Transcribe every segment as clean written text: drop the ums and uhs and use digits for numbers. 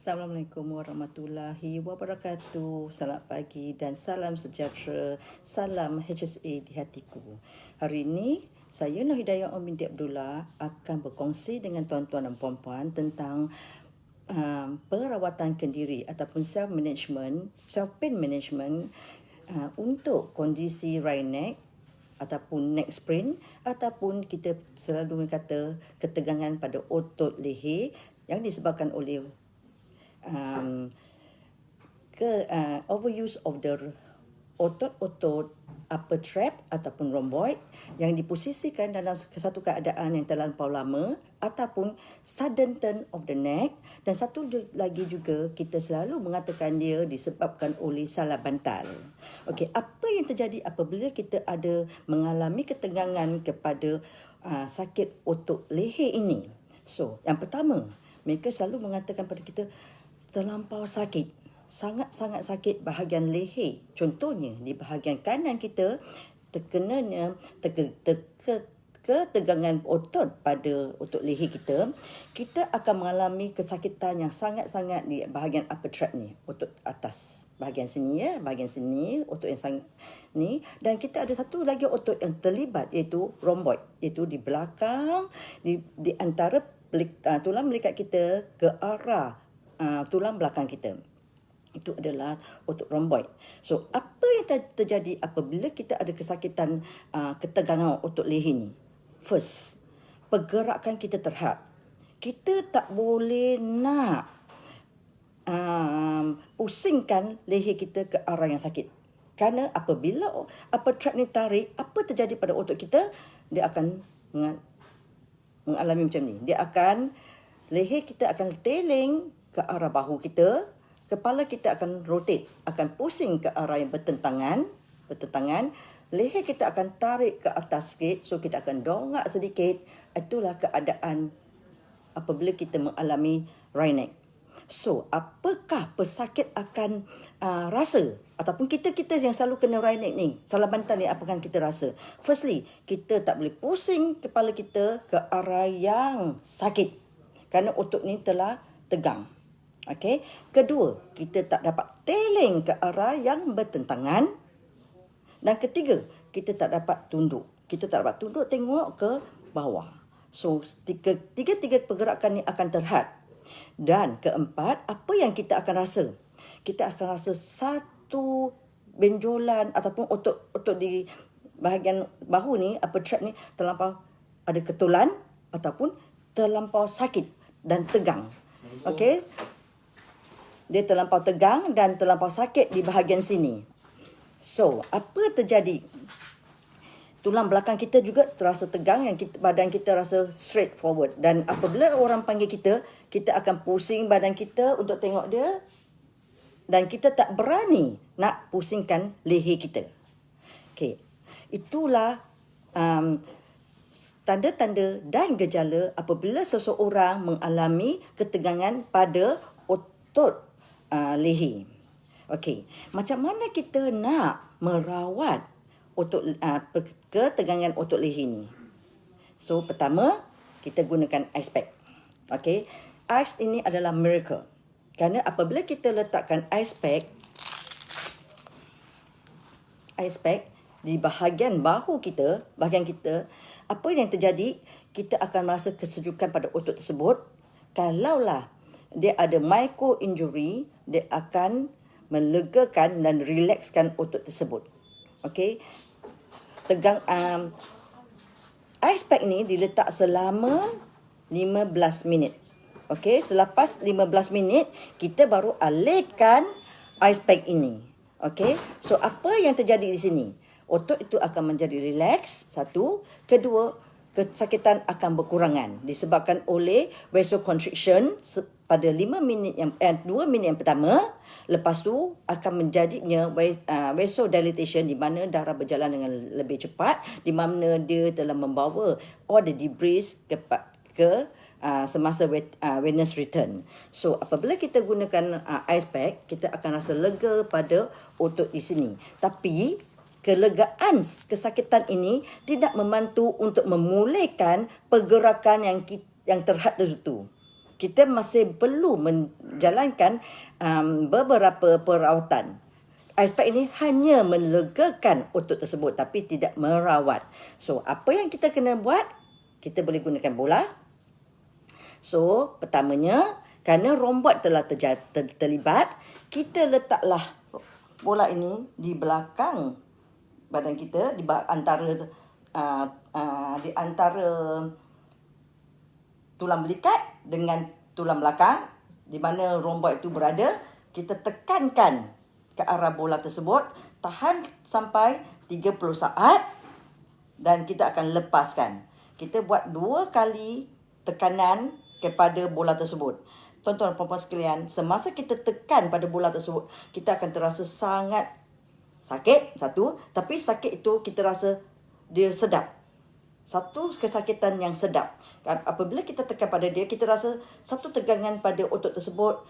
Assalamualaikum warahmatullahi wabarakatuh. Selamat pagi dan salam sejahtera. Salam HSA di hatiku. Hari ini saya Nur Hidayah binti Abdullah akan berkongsi dengan tuan-tuan dan puan-puan tentang perawatan kendiri ataupun self-pain management untuk kondisi right neck ataupun neck sprain ataupun kita selalu kata ketegangan pada otot leher yang disebabkan oleh overuse of the otot-otot upper trap ataupun rhomboid yang diposisikan dalam satu keadaan yang terlampau lama ataupun sudden turn of the neck, dan satu lagi juga kita selalu mengatakan dia disebabkan oleh salah bantal. Okey, apa yang terjadi apabila kita ada mengalami ketegangan kepada sakit otot leher ini? So, yang pertama, mereka selalu mengatakan pada kita terlampau sakit, sangat-sangat sakit bahagian leher. Contohnya di bahagian kanan kita terkenanya ketegangan otot pada otot leher kita akan mengalami kesakitan yang sangat-sangat di bahagian upper trap ni, otot atas. Bahagian sini bahagian sini otot yang sangat ni, dan kita ada satu lagi otot yang terlibat iaitu rhomboid, iaitu di belakang di antara tulang belikat kita ke arah tulang belakang kita. Itu adalah otot rhomboid. So, apa yang terjadi apabila kita ada kesakitan ketegangan otot leher ni? First, pergerakan kita terhad. Kita tak boleh nak pusingkan leher kita ke arah yang sakit. Kerana apabila upper trap ni tarik, apa terjadi pada otot kita? Dia akan mengalami macam ni. Leher kita akan teling ke arah bahu kita, kepala kita akan rotate, akan pusing ke arah yang bertentangan, leher kita akan tarik ke atas sikit, so kita akan dongak sedikit. Itulah keadaan apabila kita mengalami right neck. So, apakah pesakit akan rasa? Ataupun kita yang selalu kena right neck ni, salah bantal ni, apakah kita rasa? Firstly, kita tak boleh pusing kepala kita ke arah yang sakit kerana otot ni telah tegang. Okey. Kedua, kita tak dapat teling ke arah yang bertentangan. Dan ketiga, kita tak dapat tunduk. Kita tak dapat tunduk tengok ke bawah. So, tiga pergerakan ni akan terhad. Dan keempat, apa yang kita akan rasa? Kita akan rasa satu benjolan ataupun otot di bahagian bahu ni, upper trap ni terlampau ada ketulan ataupun terlampau sakit dan tegang. Okey. Dia terlampau tegang dan terlampau sakit di bahagian sini. So, apa terjadi? Tulang belakang kita juga terasa tegang, yang badan kita rasa straight forward. Dan apabila orang panggil kita akan pusing badan kita untuk tengok dia. Dan kita tak berani nak pusingkan leher kita. Okay. Itulah tanda-tanda dan gejala apabila seseorang mengalami ketegangan pada otot leher. Okey, macam mana kita nak merawat ketegangan otot leher ni? So, pertama, kita gunakan ice pack. Okey, ice ini adalah miracle. Kerana apabila kita letakkan ice pack di bahagian bahu kita, apa yang terjadi? Kita akan merasa kesejukan pada otot tersebut. Kalaulah dia ada micro injury, dia akan melegakan dan relaxkan otot tersebut. Okey. Ice pack ni diletak selama 15 minit. Okey, selepas 15 minit kita baru alihkan ice pack ini. Okey. So, apa yang terjadi di sini? Otot itu akan menjadi relax, satu. Kedua, kesakitan akan berkurangan disebabkan oleh vasoconstriction pada 2 minit yang pertama. Lepas tu akan menjadinya vasodilatation, di mana darah berjalan dengan lebih cepat, di mana dia telah membawa all the debris ke semasa venous return. So, apabila kita gunakan ice pack, kita akan rasa lega pada otot di sini. Tapi kelegaan kesakitan ini tidak membantu untuk memulihkan pergerakan yang terhad itu. Kita masih perlu menjalankan beberapa perawatan. Ice pack ini hanya melegakan otot tersebut tapi tidak merawat. So, apa yang kita kena buat? Kita boleh gunakan bola. So, pertamanya, kerana rombot telah terlibat, kita letaklah bola ini di belakang badan kita, di antara tulang belikat dengan tulang belakang, di mana rombot itu berada. Kita tekankan ke arah bola tersebut, tahan sampai 30 saat dan kita akan lepaskan. Kita buat 2 kali tekanan kepada bola tersebut. Tuan-tuan dan puan-puan sekalian, semasa kita tekan pada bola tersebut, kita akan terasa sangat sakit, satu. Tapi sakit itu kita rasa dia sedap. Satu kesakitan yang sedap. Apabila kita tekan pada dia, kita rasa satu tegangan pada otot tersebut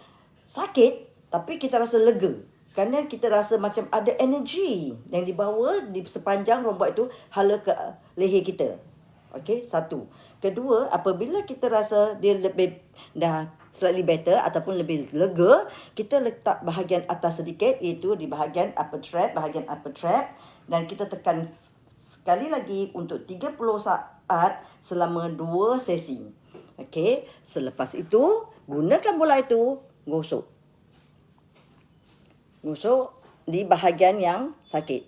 sakit, tapi kita rasa lega. Kerana kita rasa macam ada energi yang dibawa di sepanjang rombot itu hala ke leher kita. Okey, satu. Kedua, apabila kita rasa dia lebih dah slightly better ataupun lebih lega, kita letak bahagian atas sedikit, iaitu di bahagian upper trap, dan kita tekan sekali lagi untuk 30 saat selama 2 sesi. Okey, selepas itu gunakan bola itu gosok di bahagian yang sakit.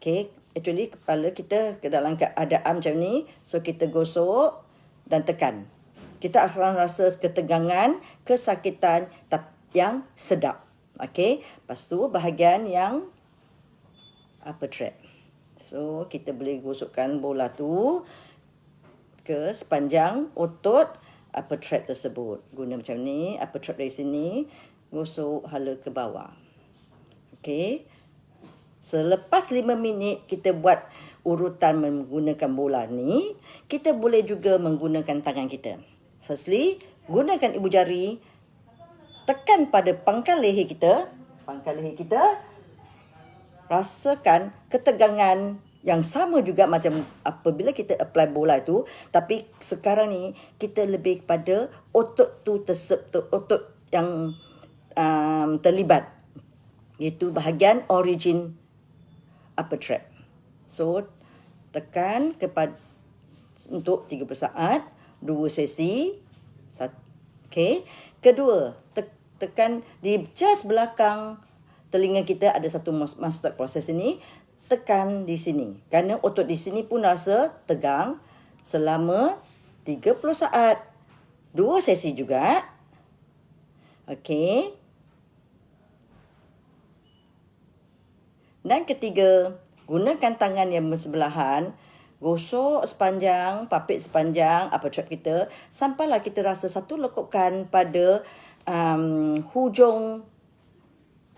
Okey, actually kepala kita ke dalam keadaan macam ni, so kita gosok dan tekan. Kita akan rasa ketegangan, kesakitan yang sedap. Okey, lepas tu bahagian yang upper trap. So, kita boleh gosokkan bola tu ke sepanjang otot upper trap tersebut. Guna macam ni, upper trap dari sini, gosok hala ke bawah. Okey. Selepas 5 minit kita buat urutan menggunakan bola ni, kita boleh juga menggunakan tangan kita. Firstly, gunakan ibu jari, tekan pada pangkal leher kita. Rasakan ketegangan yang sama juga macam apabila kita apply bola itu, tapi sekarang ni kita lebih kepada otot yang terlibat, iaitu bahagian origin upper trap. So, tekan untuk 30 saat, 2 sesi. Okey. Kedua, tekan di just belakang telinga kita, ada satu master proses ini. Tekan di sini. Kerana otot di sini pun rasa tegang selama 30 saat. 2 sesi juga. Okey. Dan ketiga, gunakan tangan yang bersebelahan, gosok sepanjang, papit sepanjang upper trap kita, sampailah kita rasa satu lekukan pada hujung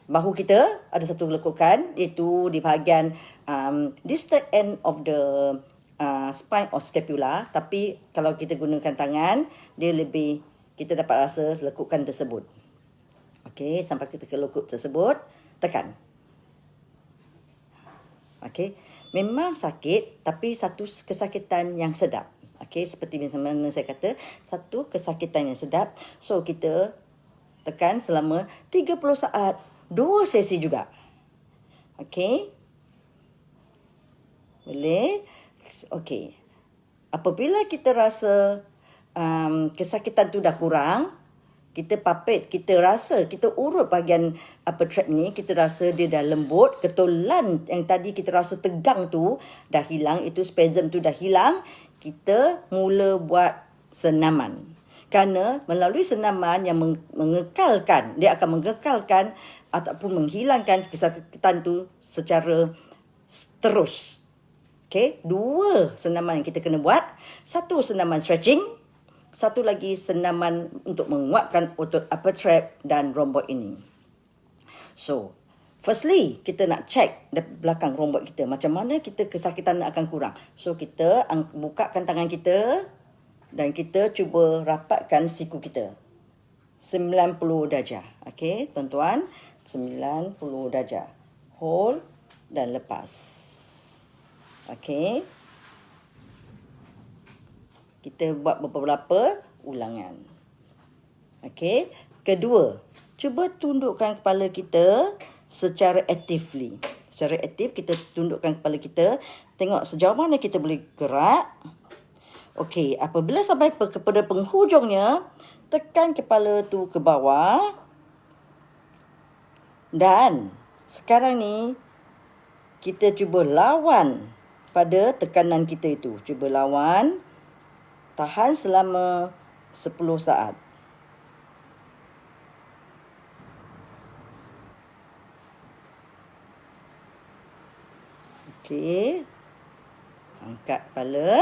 bahu kita, ada satu lekukan, iaitu di bahagian distal end of the spine or scapula. Tapi kalau kita gunakan tangan, dia lebih, kita dapat rasa lekukan tersebut. Okey, sampai kita ke lekuk tersebut, tekan. Okey, memang sakit tapi satu kesakitan yang sedap. Okey, seperti mana saya kata, satu kesakitan yang sedap. So, kita tekan selama 30 saat, 2 sesi juga. Okey. Boleh? Okey. Apabila kita rasa kesakitan tu dah kurang, kita papit, kita rasa, kita urut bahagian upper trap ni, kita rasa dia dah lembut, ketulan yang tadi kita rasa tegang tu dah hilang, itu spasm tu dah hilang, kita mula buat senaman. Kerana melalui senaman yang mengekalkan, dia akan mengekalkan ataupun menghilangkan kesakitan tu secara terus. Okey, 2 senaman yang kita kena buat. 1 senaman stretching, 1 lagi senaman untuk menguatkan otot upper trap dan rombot ini. So, firstly, kita nak check di belakang rombot kita, macam mana kita kesakitan akan kurang. So, kita bukakan tangan kita dan kita cuba rapatkan siku kita. 90 darjah. Okey, tuan-tuan, 90 darjah. Hold dan lepas. Okey. Kita buat beberapa ulangan. Okey. Kedua, cuba tundukkan kepala kita secara actively. Secara aktif kita tundukkan kepala kita. Tengok sejauh mana kita boleh gerak. Okey, apabila sampai kepada penghujungnya, tekan kepala tu ke bawah. Dan sekarang ni, kita cuba lawan pada tekanan kita itu. Cuba lawan. Tahan selama 10 saat. Okey. Angkat kepala.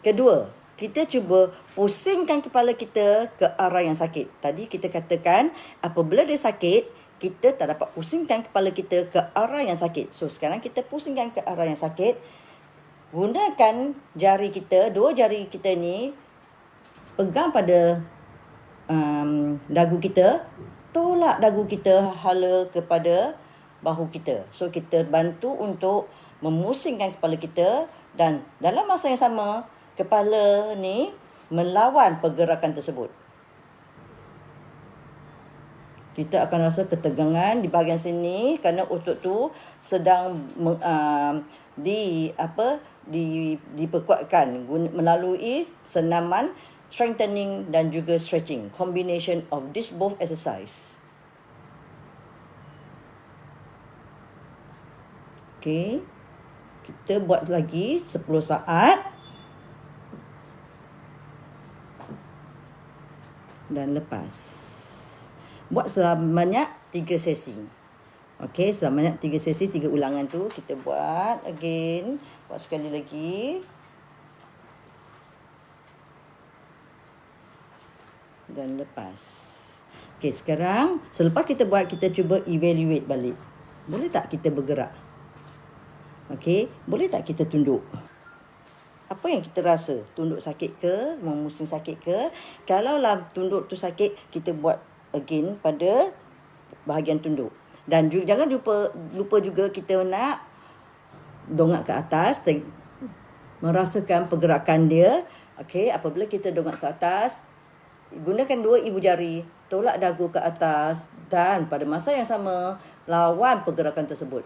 Kedua, kita cuba pusingkan kepala kita ke arah yang sakit. Tadi kita katakan apabila dia sakit, kita tak dapat pusingkan kepala kita ke arah yang sakit. So, sekarang kita pusingkan ke arah yang sakit. Gunakan jari kita, dua jari kita ni, pegang pada dagu kita. Tolak dagu kita hala kepada bahu kita. So, kita bantu untuk memusingkan kepala kita. Dan dalam masa yang sama, kepala ni melawan pergerakan tersebut. Kita akan rasa ketegangan di bahagian sini kerana otot tu sedang diperkuatkan melalui senaman strengthening dan juga stretching. Combination of this both exercise. Okay. Kita buat lagi 10 saat. Dan lepas. Buat sebanyak 3 sesi. Okey, sebanyak 3 sesi, 3 ulangan tu kita buat again. Buat sekali lagi. Dan lepas. Okey, sekarang selepas kita buat, kita cuba evaluate balik. Boleh tak kita bergerak? Okey, boleh tak kita tunduk? Apa yang kita rasa? Tunduk sakit ke? Memusing sakit ke? Kalaulah tunduk tu sakit, kita buat again pada bahagian tunduk. Dan juga, jangan lupa juga kita nak dongak ke atas, merasakan pergerakan dia. Okey, apabila kita dongak ke atas, gunakan dua ibu jari, tolak dagu ke atas dan pada masa yang sama lawan pergerakan tersebut.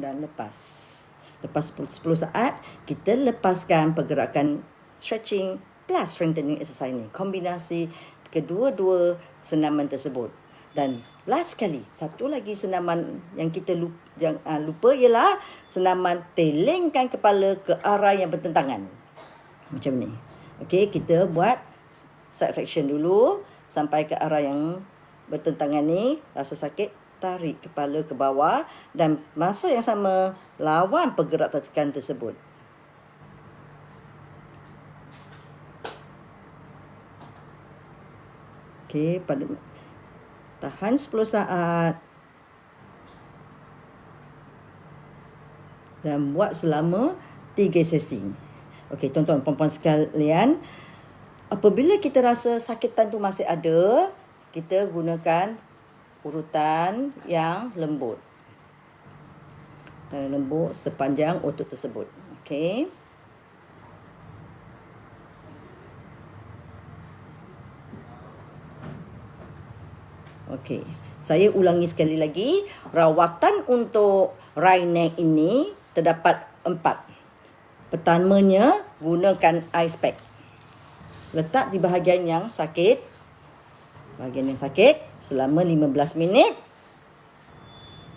Dan lepas 10 saat, kita lepaskan pergerakan stretching plus strengthening exercise ni. Kombinasi kedua-dua senaman tersebut. Dan last sekali, satu lagi senaman yang kita lupa ialah senaman telingkan kepala ke arah yang bertentangan. Macam ni. Okey, kita buat side flexion dulu sampai ke arah yang bertentangan ni. Rasa sakit, tarik kepala ke bawah dan masa yang sama lawan pergerakan tekan tersebut. Okey, tahan 10 saat. Dan buat selama 3 sesi. Okey, tuan-tuan puan-puan sekalian, apabila kita rasa sakitan tu masih ada, kita gunakan urutan yang lembut. Dan lembut sepanjang otot tersebut. Okey. Okey. Saya ulangi sekali lagi. Rawatan untuk right neck ini terdapat 4. Pertamanya, gunakan ice pack. Letak di bahagian yang sakit. Bahagian yang sakit selama 15 minit.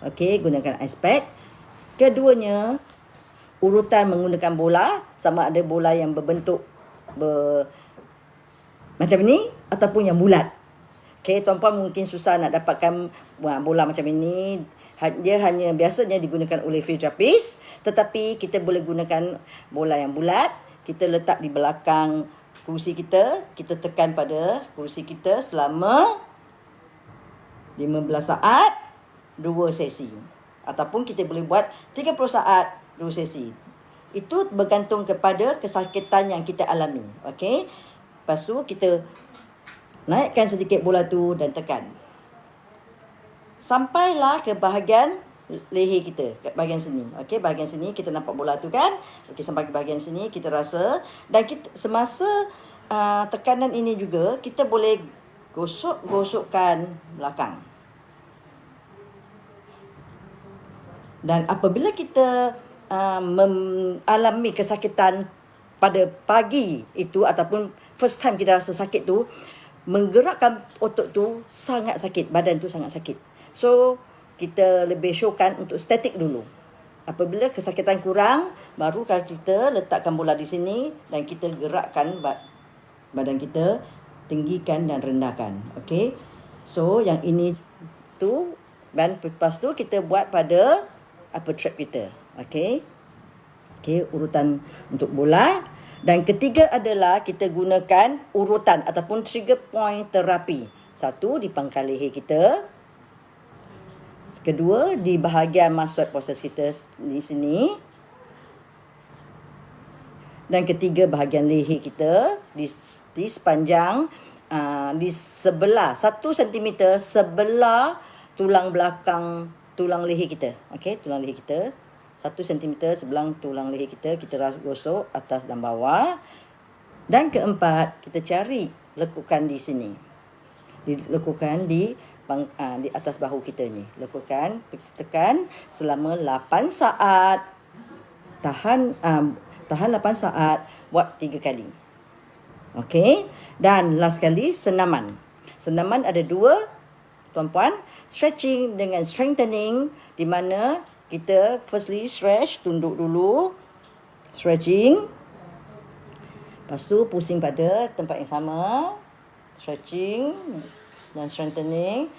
Okey, gunakan ice pack. Keduanya, urutan menggunakan bola. Sama ada bola yang berbentuk macam ini ataupun yang bulat. Okey, tuan-puan mungkin susah nak dapatkan bola macam ini. Dia hanya biasanya digunakan oleh fisioterapis. Tetapi kita boleh gunakan bola yang bulat. Kita letak di belakang kerusi kita. Kita tekan pada kerusi kita selama 15 saat, 2 sesi. Ataupun kita boleh buat 30 saat, 2 sesi. Itu bergantung kepada kesakitan yang kita alami. Okey. Lepas tu kita naikkan sedikit bola tu dan tekan. Sampailah ke bahagian leher kita kat bahagian sini. Okey, bahagian sini kita nampak bola tu kan? Okey, sampai ke bahagian sini kita rasa, dan kita semasa tekanan ini juga kita boleh gosokkan belakang. Dan apabila kita mengalami kesakitan pada pagi itu ataupun first time kita rasa sakit tu, menggerakkan otot tu sangat sakit, badan tu sangat sakit. So kita lebih showkan untuk statik dulu. Apabila kesakitan kurang, baru kita letakkan bola di sini dan kita gerakkan badan kita, tinggikan dan rendahkan. Okey. So yang ini tu, dan lepas tu kita buat pada upper trap kita. Okey. Okey, urutan untuk bola. Dan ketiga adalah kita gunakan urutan ataupun trigger point terapi. Satu, di pangkal leher kita. Kedua, di bahagian mastoid proses kita di sini. Dan ketiga, bahagian leher kita di sepanjang di sebelah 1 cm sebelah tulang belakang tulang leher kita. Okey, tulang leher kita 1 cm sebelah tulang leher kita gosok atas dan bawah. Dan keempat, kita cari lekukan di sini. Dilekukan di atas bahu kita ni. Lekukan, tekan selama 8 saat. Tahan 8 saat, buat 3 kali. Okey. Dan last kali, senaman. Senaman ada 2, tuan-puan. Stretching dengan strengthening, di mana kita firstly stretch, tunduk dulu. Stretching. Lepas tu pusing pada tempat yang sama. Stretching dan strengthening.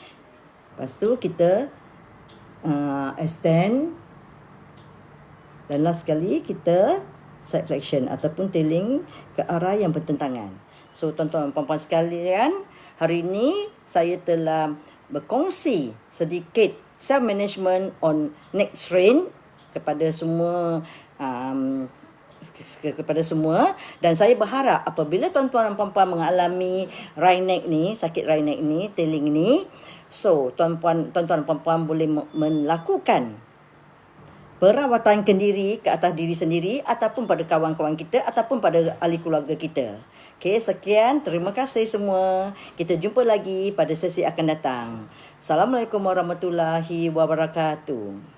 Lepas tu kita extend. Dan last sekali kita side flexion ataupun tailing ke arah yang bertentangan. So tuan-tuan dan puan-puan sekalian, hari ini saya telah berkongsi sedikit self-management on neck strain kepada semua dan saya berharap apabila tuan-tuan dan puan-puan mengalami right neck ni, sakit right neck ni, tailing ni, so tuan-tuan dan puan-puan boleh melakukan perawatan kendiri ke atas diri sendiri ataupun pada kawan-kawan kita ataupun pada ahli keluarga kita. Okey, sekian, terima kasih semua. Kita jumpa lagi pada sesi akan datang. Assalamualaikum warahmatullahi wabarakatuh.